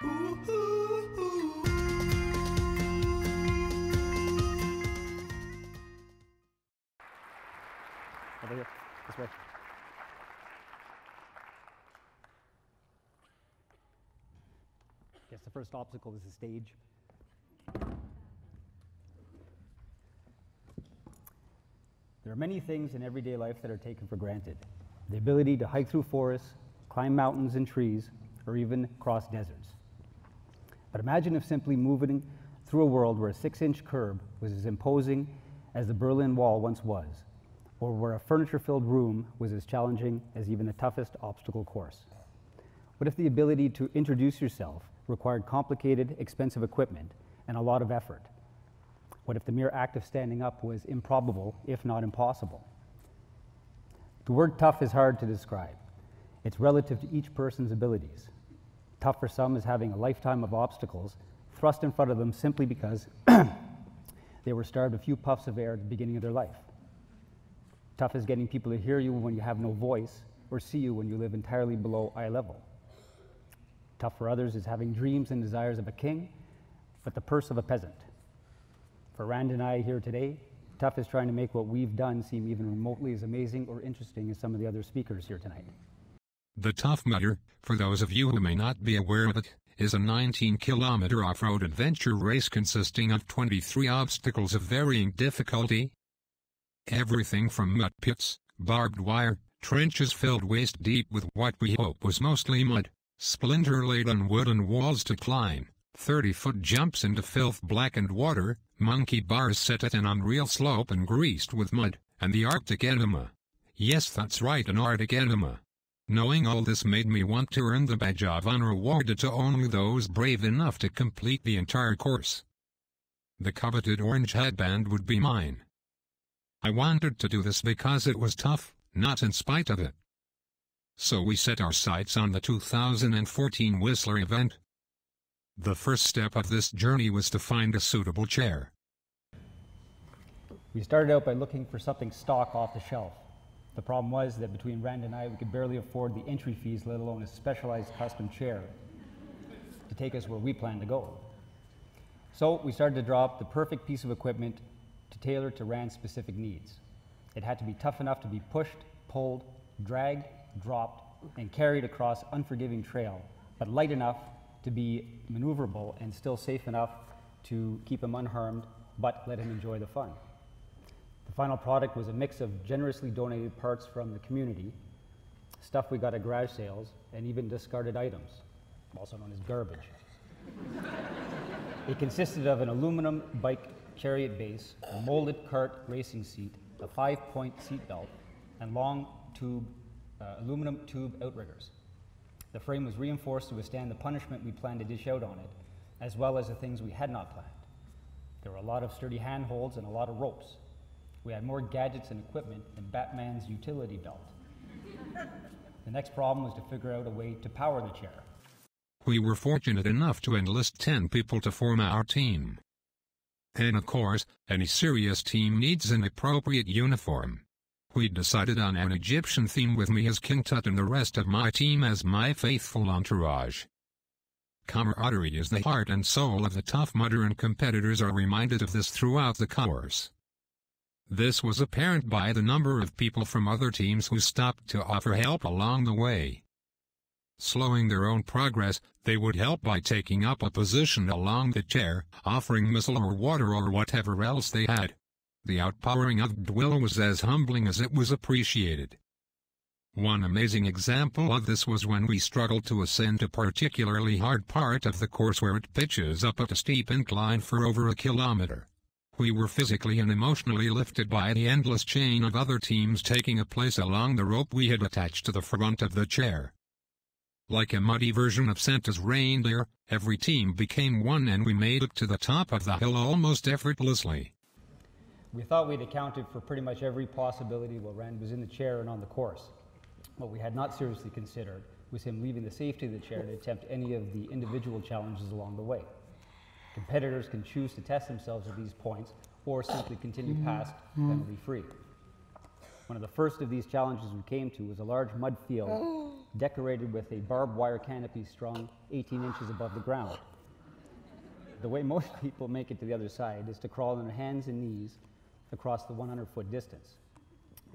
Over here, this way. Guess the first obstacle is the stage. There are many things in everyday life that are taken for granted. The ability to hike through forests, climb mountains and trees, or even cross deserts. But imagine if simply moving through a world where a 6-inch curb was as imposing as the Berlin Wall once was, or where a furniture-filled room was as challenging as even the toughest obstacle course. What if the ability to introduce yourself required complicated, expensive equipment and a lot of effort? What if the mere act of standing up was improbable, if not impossible? The word tough is hard to describe. It's relative to each person's abilities. Tough for some is having a lifetime of obstacles thrust in front of them simply because they were starved a few puffs of air at the beginning of their life. Tough is getting people to hear you when you have no voice or see you when you live entirely below eye level. Tough for others is having dreams and desires of a king, but the purse of a peasant. For Rand and I here today, tough is trying to make what we've done seem even remotely as amazing or interesting as some of the other speakers here tonight. The Tough Mudder, for those of you who may not be aware of it, is a 19-kilometer off-road adventure race consisting of 23 obstacles of varying difficulty. Everything from mud pits, barbed wire, trenches filled waist-deep with what we hope was mostly mud, splinter-laden wooden walls to climb, 30-foot jumps into filth-blackened water, monkey bars set at an unreal slope and greased with mud, and the Arctic enema. Yes, that's right, an Arctic enema. Knowing all this made me want to earn the badge of honor awarded to only those brave enough to complete the entire course. The coveted orange headband would be mine. I wanted to do this because it was tough, not in spite of it. So we set our sights on the 2014 Whistler event. The first step of this journey was to find a suitable chair. We started out by looking for something stock off the shelf. The problem was that between Rand and I, we could barely afford the entry fees, let alone a specialized custom chair to take us where we planned to go. So we started to draw up the perfect piece of equipment to tailor to Rand's specific needs. It had to be tough enough to be pushed, pulled, dragged, dropped, and carried across unforgiving trail, but light enough to be maneuverable and still safe enough to keep him unharmed, but let him enjoy the fun. The final product was a mix of generously donated parts from the community, stuff we got at garage sales, and even discarded items, also known as garbage. It consisted of an aluminum bike chariot base, a molded cart racing seat, a 5-point seat belt, and long aluminum tube outriggers. The frame was reinforced to withstand the punishment we planned to dish out on it, as well as the things we had not planned. There were a lot of sturdy handholds and a lot of ropes. We had more gadgets and equipment than Batman's utility belt. The next problem was to figure out a way to power the chair. We were fortunate enough to enlist 10 people to form our team. And of course, any serious team needs an appropriate uniform. We decided on an Egyptian theme with me as King Tut and the rest of my team as my faithful entourage. Camaraderie is the heart and soul of the Tough Mudder, and competitors are reminded of this throughout the course. This was apparent by the number of people from other teams who stopped to offer help along the way. Slowing their own progress, they would help by taking up a position along the chair, offering missile or water or whatever else they had. The outpouring of goodwill was as humbling as it was appreciated. One amazing example of this was when we struggled to ascend a particularly hard part of the course where it pitches up a steep incline for over a kilometer. We were physically and emotionally lifted by the endless chain of other teams taking a place along the rope we had attached to the front of the chair. Like a muddy version of Santa's reindeer, every team became one and we made it to the top of the hill almost effortlessly. We thought we'd accounted for pretty much every possibility while Rand was in the chair and on the course. What we had not seriously considered was him leaving the safety of the chair to attempt any of the individual challenges along the way. Competitors can choose to test themselves at these points or simply continue past penalty-free. One of the first of these challenges we came to was a large mud field decorated with a barbed wire canopy strung 18 inches above the ground. The way most people make it to the other side is to crawl on their hands and knees across the 100-foot distance.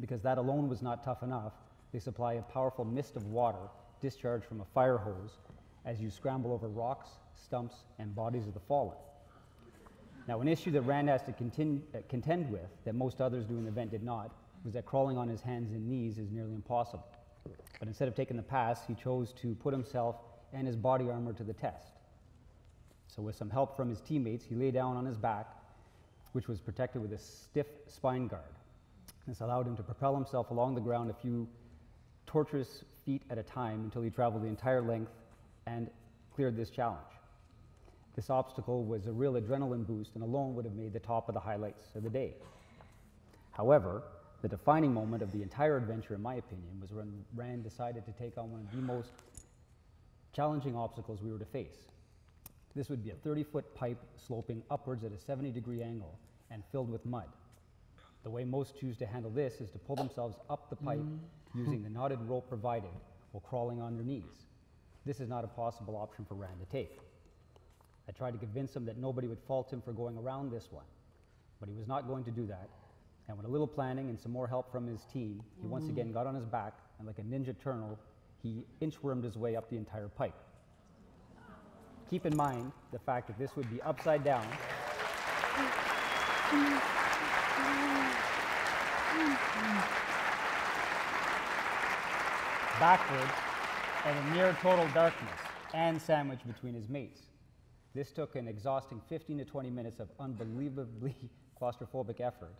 Because that alone was not tough enough, they supply a powerful mist of water discharged from a fire hose as you scramble over rocks, stumps, and bodies of the fallen. Now, an issue that Rand has to contend with, that most others doing the event did not, was that crawling on his hands and knees is nearly impossible. But instead of taking the pass, he chose to put himself and his body armor to the test. So with some help from his teammates, he lay down on his back, which was protected with a stiff spine guard. This allowed him to propel himself along the ground a few torturous feet at a time until he traveled the entire length and cleared this challenge. This obstacle was a real adrenaline boost and alone would have made the top of the highlights of the day. However, the defining moment of the entire adventure, in my opinion, was when Rand decided to take on one of the most challenging obstacles we were to face. This would be a 30-foot pipe sloping upwards at a 70-degree angle and filled with mud. The way most choose to handle this is to pull themselves up the pipe using the knotted rope provided while crawling on their knees. This is not a possible option for Rand to take. I tried to convince him that nobody would fault him for going around this one, but he was not going to do that. And with a little planning and some more help from his team, he once again got on his back, and like a ninja turtle, he inchwormed his way up the entire pipe. Keep in mind the fact that this would be upside down, backwards, and in near total darkness, and sandwiched between his mates. This took an exhausting 15 to 20 minutes of unbelievably claustrophobic effort.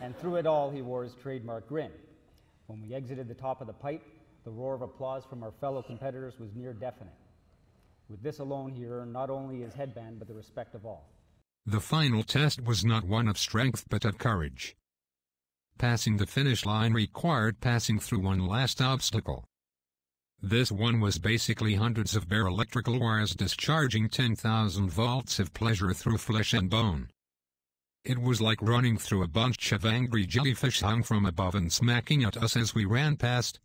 And through it all, he wore his trademark grin. When we exited the top of the pipe, the roar of applause from our fellow competitors was near deafening. With this alone, he earned not only his headband, but the respect of all. The final test was not one of strength but of courage. Passing the finish line required passing through one last obstacle. This one was basically hundreds of bare electrical wires discharging 10,000 volts of pleasure through flesh and bone. It was like running through a bunch of angry jellyfish hung from above and smacking at us as we ran past.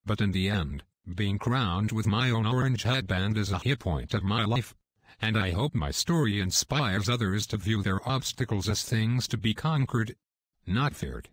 But in the end, being crowned with my own orange headband is a high point of my life, and I hope my story inspires others to view their obstacles as things to be conquered, not feared.